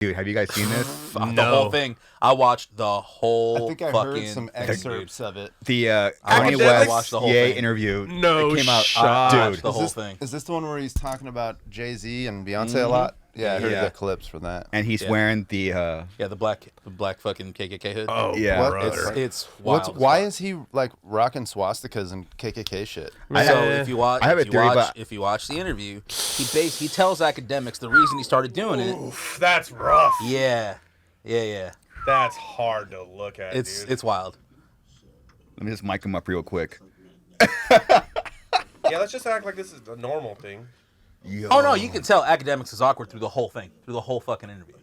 Dude, have you guys seen this? The whole thing. I watched the whole. I think I heard some excerpts of it. The Kanye West interview. No it came out, shot. dude. The whole thing. Is this the one where he's talking about Jay-Z and Beyonce a lot? Yeah, I heard the clips from that. And he's wearing the the black fucking KKK hood. Oh yeah, brother. It's wild. Why is he like rocking swastikas and KKK shit? So if you watch, I have a theory, if you watch the interview, he tells academics the reason he started doing it. Oof, that's rough. Yeah. That's hard to look at. It's wild. Let me just mic him up real quick. Yeah, let's just act like this is a normal thing. Yo. Oh no, you can tell academics is awkward through the whole thing, through the whole fucking interview.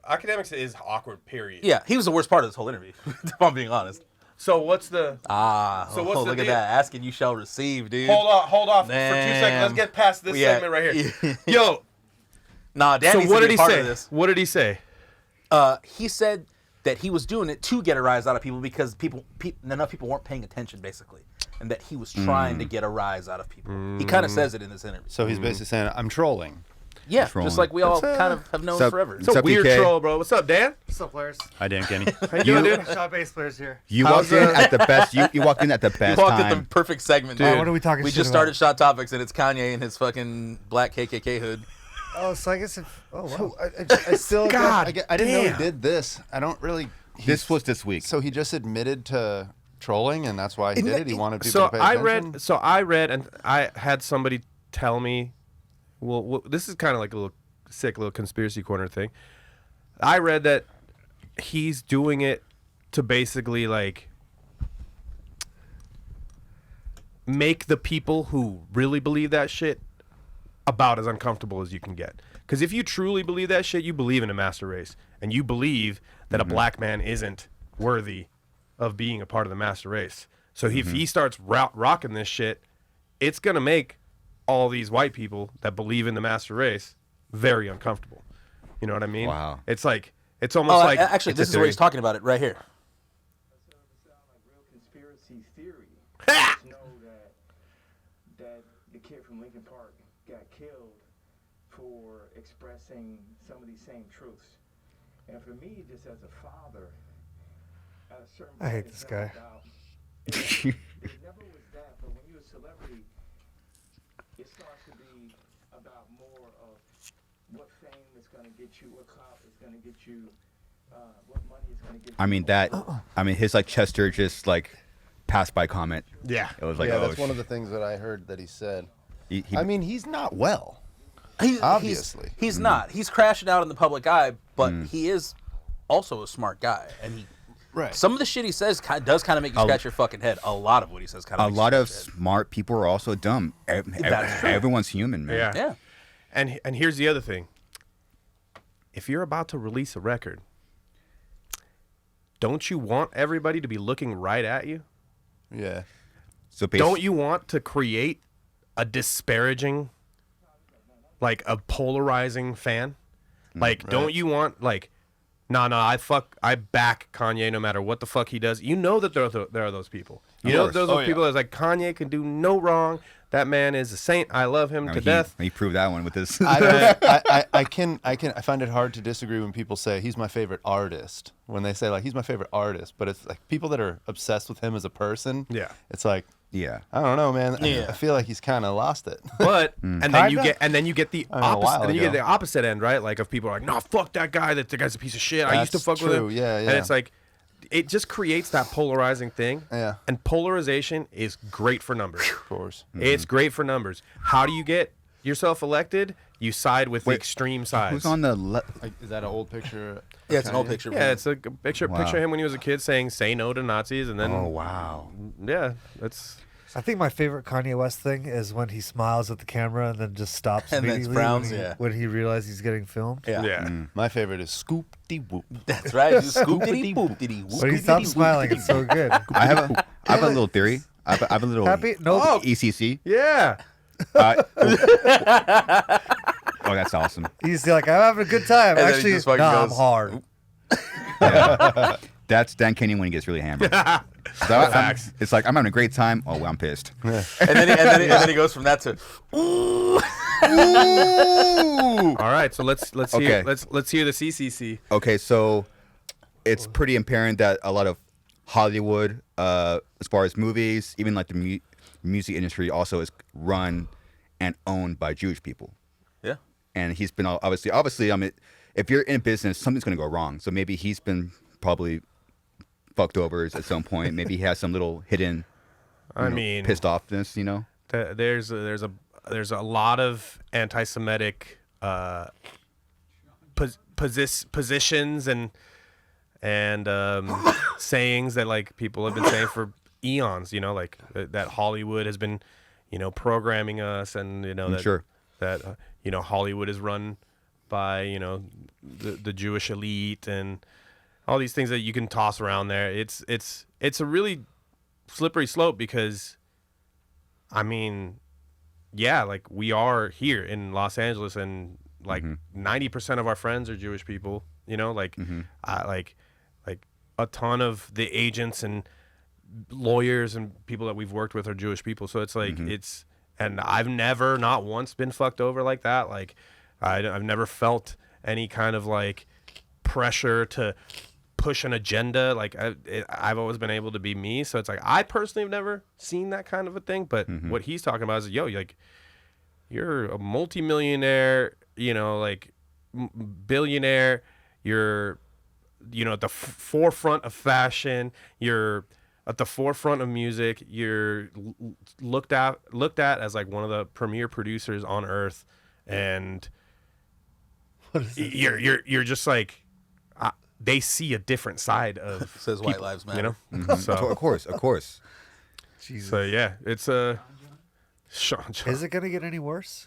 Academics is awkward, period. Yeah, he was the worst part of this whole interview, if I'm being honest. So what's the... So what's the look deal? at that. Asking you shall receive, dude. Hold off for 2 Damn. seconds. Let's get past this segment right here. Yo. Nah, Dan So needs what to did be he a part say? of this. What did he say? He said that he was doing it to get a rise out of people because enough people weren't paying attention, basically, and that he was trying to get a rise out of people. He kind of says it in this interview. So he's basically saying, I'm trolling. Yeah, Trolling. just like we all kind of have known forever. It's a weird troll, bro. What's up, Dan? What's up, players? Hi, Dan Kenny. How you doing, dude? Shot bass players here. You walked in at the best. You walked in at the You best walked at time. the perfect segment, Dude. dude. What are we talking We shit just about? started Shot Topics, and it's Kanye and his fucking black KKK hood. Oh, so I guess if... Oh, wow. So I still God I didn't know damn. he did this. I don't really... This was this week. So he just admitted to trolling, and that's why he did it? He wanted people to pay I attention? read, and I had somebody tell me, well this is kind of like a little sick little conspiracy corner thing. I read that he's doing it to basically like make the people who really believe that shit about as uncomfortable as you can get. Because if you truly believe that shit, you believe in a master race, and you believe that a black man isn't worthy of being a part of the master race. So if he starts rocking this shit, it's gonna make all these white people that believe in the master race very uncomfortable. You know what I mean? Wow. It's like it's almost like actually, this is where he's talking about it right here. Conspiracy theory. Just know that the kid from Lincoln Park got killed for expressing some of these same truths. And for me, just as a father, at a certain point, I hate this guy. It never was that, but when you're a celebrity, it starts to be about more of what fame is going to get you, what clout is going to get you, what money is going to get you. I mean his like Chester just like passed by comment. yeah. It was like, yeah, oh, that's one of the things that I heard that he said. he- I mean, he's not well. He's Obviously. he's not. He's crashing out in the public eye, but he is also a smart guy, and he. Right. Some of the shit he says does kind of make you scratch your fucking head. A lot of what he says kind of. a lot of smart people are also dumb. That's true. Everyone's human, man. Yeah. Yeah. And here's the other thing. If you're about to release a record, don't you want everybody to be looking right at you? Yeah. So Don't you want to create a disparaging, like a polarizing fan? Like, don't you want like, I back Kanye no matter what the fuck he does. You know that there are those people. You know that there's those people that's like, Kanye can do no wrong. That man is a saint. I love him to death. He proved that one with this. I find it hard to disagree when people say he's my favorite artist. When they say like he's my favorite artist, but it's like people that are obsessed with him as a person. Yeah. It's like Yeah. I don't know, man. Yeah. I feel like he's kind of lost it. But and then you get the I mean, a opposite. while Then you get ago. the opposite end, right? Like if people are like, "No, fuck that guy. That guy's a piece of shit. I used to That's fuck with true. him." Yeah, And yeah. it's like, it just creates that polarizing thing. Yeah. And polarization is great for numbers. Of course. It's great for numbers. How do you get yourself elected? You side with the extreme sides. Who's on the left? Is that an old picture? Yeah, it's an old picture. Yeah, it's a picture. Wow. Picture him when he was a kid saying "Say no to Nazis," and then Oh wow. yeah, that's. I think my favorite Kanye West thing is when he smiles at the camera and then just stops And then immediately frowns, when, yeah. when he realizes he's getting filmed. Yeah. Yeah. My favorite is Scoop de Whoop. That's right. Scoop-diddy boop-diddy whoop. When he stops smiling, it's so good. I have a little theory. I have a little Happy? No. Oh. ECC. Yeah. Oh, that's awesome. He's like, I'm having a good time. And then he Actually, just fucking I'm goes, hard. That's Dan Kenny when he gets really hammered. Facts. It's like I'm having a great time. Oh, well, I'm pissed. And then he goes from that to, ooh. Ooh. All right, so let's Okay. hear let's hear the CCC. Okay, so it's pretty apparent that a lot of Hollywood, as far as movies, even like the music industry, also is run and owned by Jewish people. Yeah. And he's been obviously. I mean, if you're in business, something's going to go wrong. So maybe he's been probably fucked over at some point. Maybe he has some little hidden, pissed offness. You know, There's a lot of anti-Semitic positions and sayings that like people have been saying for eons. You know, like that Hollywood has been, programming us, and that sure. that Hollywood is run by the Jewish elite and all these things that you can toss around there. It's a really slippery slope because, I mean, yeah, like we are here in Los Angeles, and like 90% of our friends are Jewish people. Like a ton of the agents and lawyers and people that we've worked with are Jewish people. So it's like and I've never, not once, been fucked over like that. Like I've never felt any kind of like pressure to push an agenda. Like I've always been able to be me. So it's like I personally have never seen that kind of a thing. But what he's talking about is, like you're a multimillionaire, like billionaire. You're, at the forefront of fashion. You're at the forefront of music. You're looked at as like one of the premier producers on earth, and you're just like they see a different side of Says people, White Lives Matter. So of course. Jesus. so yeah, it's a. Sean. Is it gonna get any worse?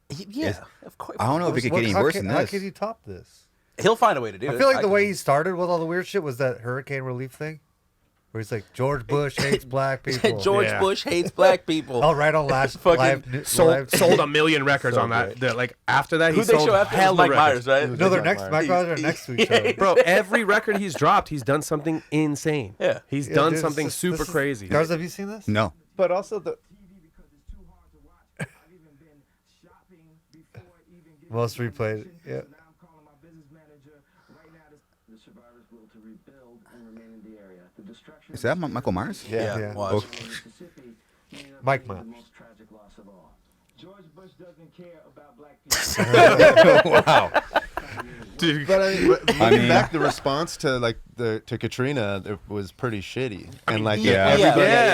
Yeah, of course. I don't know if it could get any worse than How this. can you top this? He'll find a way to do it. I feel like the way he started with all the weird shit was that hurricane relief thing, where he's like, George Bush hates black people. George Yeah. Bush hates black people. Oh, right on last Fucking sold 1 million records So on that. great. Like after that, he Who'd they sold show after? It was hella Mike records. Myers, right? No, they're Mike next. Myers. My guys are next to each other. Bro, every record he's dropped, he's done something insane. Yeah. He's Yeah, done dude, something this super is- crazy. Garza, have you seen this? No. But also the Most replayed. Yeah. Is that Michael Myers? Yeah. Yeah. Watch. Mike Myers. George Bush doesn't care about black people. Wow. Dude, But looking mean- back, the response to like to Katrina, it was pretty shitty, and like Yeah.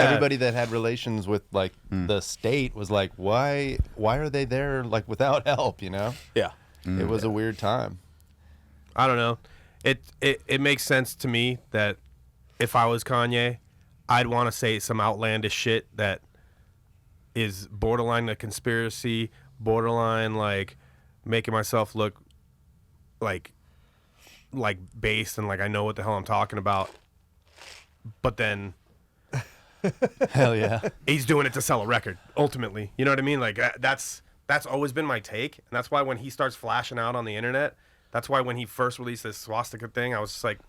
everybody that had relations with like the state was like, why are they there like without help? Yeah. It was a weird time. I don't know. It makes sense to me that if I was Kanye, I'd want to say some outlandish shit that is borderline a conspiracy, borderline like making myself look like based and like I know what the hell I'm talking about. But then Hell yeah. he's doing it to sell a record ultimately. You know what I mean? Like that's always been my take, and that's why when he starts flashing out on the internet, that's why when he first released this swastika thing, I was just like,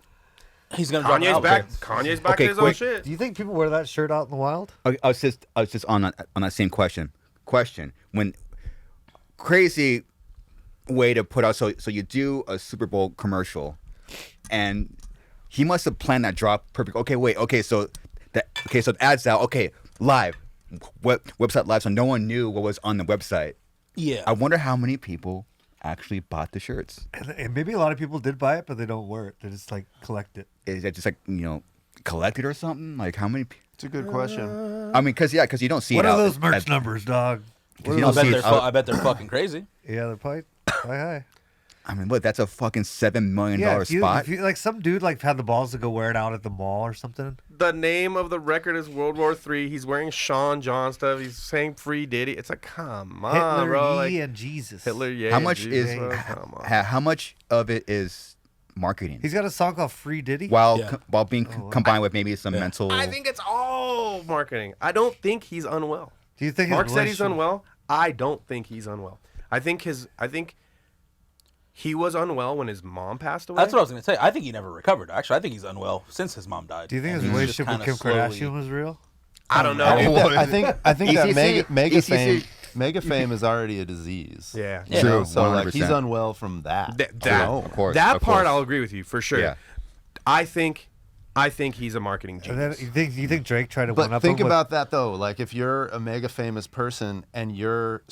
He's gonna drop an Kanye's album. back. Kanye's back Okay, in his own quick. shit. Do you think people wear that shirt out in the wild? I was just on that same question. When crazy way to put out so you do a Super Bowl commercial, and he must have planned that drop perfect. So the ad's out. Okay, live, website live. So no one knew what was on the website. Yeah. I wonder how many people actually bought the shirts. And maybe a lot of people did buy it, but they don't wear it. They just like collect it. Is that just like collected or something? Like how many? It's a good question. I mean, because you don't see What it are out those merch at- numbers, dog? 'cause you I don't bet see they're it out- I bet they're fucking crazy. Yeah, they're probably high. I mean, look, that's a fucking $7 million If you, spot. if you like some dude like had the balls to go wear it out at the mall or something. The name of the record is World War III. He's wearing Sean John stuff. He's saying Free Diddy. It's like, come on, Hitler, bro. ye, Like, and Jesus. Hitler, yeah. How much Jesus, is bro, come on. how much of it is marketing? He's got a song called Free Diddy. while Yeah. while being combined with maybe some mental. I think it's all marketing. I don't think he's unwell. Do you think his Mark said he's relationship- unwell. I don't think he's unwell. I think he was unwell when his mom passed away. That's what I was gonna say. I think he never recovered. Actually, I think he's unwell since his mom died. Do you think his And he's relationship just with Kim kinda slowly- Kardashian was real? I don't know. I dude. think that ECC, mega fame. Mega fame is already a disease. Yeah. You True, know? So like 100%. he's unwell from that. Of course, that of part course. I'll agree with you for sure. Yeah. I think he's a marketing And then genius. you think Drake tried to one But up think him with- about that though. Like if you're a mega famous person and you're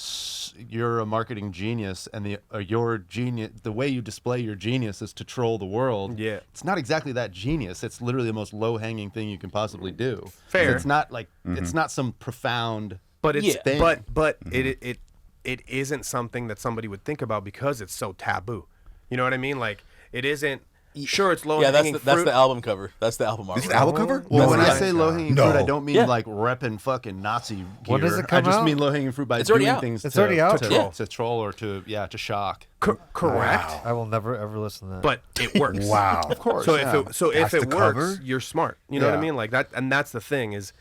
a marketing genius, and your genius, the way you display your genius is to troll the world. Yeah. It's not exactly that genius. It's literally the most low hanging thing you can possibly do. Fair. It's not like it's not some profound. But it's Yeah. thing. but it isn't something that somebody would think about because it's so taboo. You know what I mean? Like it isn't. Sure, it's low Yeah, hanging that's fruit. the album cover. That's the album art. This is the album cover? Well, when I That's say nice. low hanging No. fruit, I don't mean Yeah. like repping fucking Nazi gear. When does it I come just out? mean low hanging fruit by It's already doing out. things It's to, already out? to, Yeah. to troll or to shock. Correct. I will never ever listen to that. But it works. wow. Of course. So yeah. if it That's the works, cover? you're smart. You know what I Yeah. mean? Like that, and that's the thing is,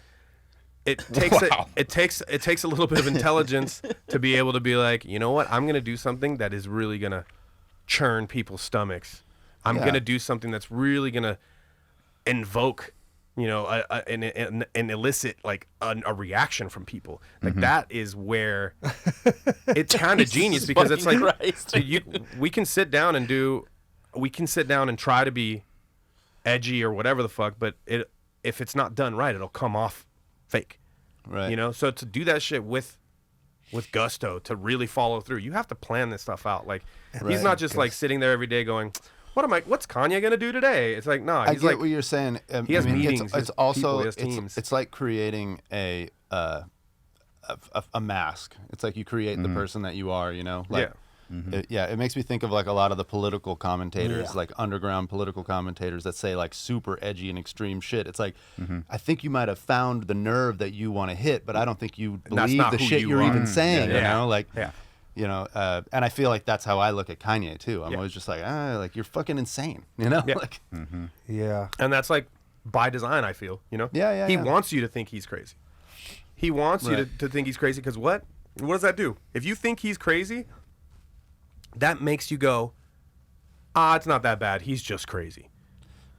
it takes it takes a little bit of intelligence to be able to be like, you know what, I'm gonna do something that is really gonna churn people's stomachs. I'm Yeah. gonna do something that's really gonna invoke, you know, an elicit like a reaction from people. Like that is where it's kind of genius because it's like fucking Christ. we can sit down and try to be edgy or whatever the fuck, but if it's not done right, it'll come off fake. Right. You know, so to do that shit with gusto, to really follow through, you have to plan this stuff out. Like he's Right. not just like sitting there every day going, what's Kanye gonna do today? It's like, no, I he's get like, what you're saying. he has meetings, It's he has also people, he has teams. it's like creating a mask. It's like you create the person that you are. You know. Like, it makes me think of like a lot of the political commentators, like underground political commentators that say like super edgy and extreme shit. It's like, I think you might have found the nerve that you want to hit, but I don't think you That's believe not the who shit you you're are. even saying. Yeah. You know, like, Yeah. you know, and I feel like that's how I look at Kanye too. I'm Yeah. always just like you're fucking insane. You know, Yeah. like. Yeah. and that's like by design. I feel, you know, Yeah, he yeah. wants you to think he's crazy. He wants you Right. to think he's crazy because what does that do? If you think he's crazy, that makes you go, it's not that bad. He's just crazy.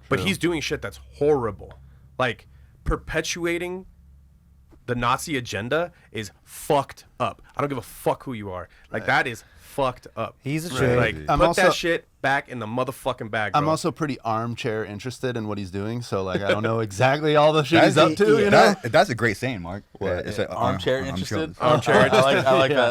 But he's doing shit that's horrible. Like perpetuating the Nazi agenda is fucked up. I don't give a fuck who you are. Like that is fucked up. He's a joke. Like I'm put also- that shit back in the motherfucking bag, bro. I'm also pretty armchair interested in what he's doing, so like I don't know exactly all the shit That's he's up to. You know, that's a great saying, Mark. It's like, Armchair interested. Armchair I like that.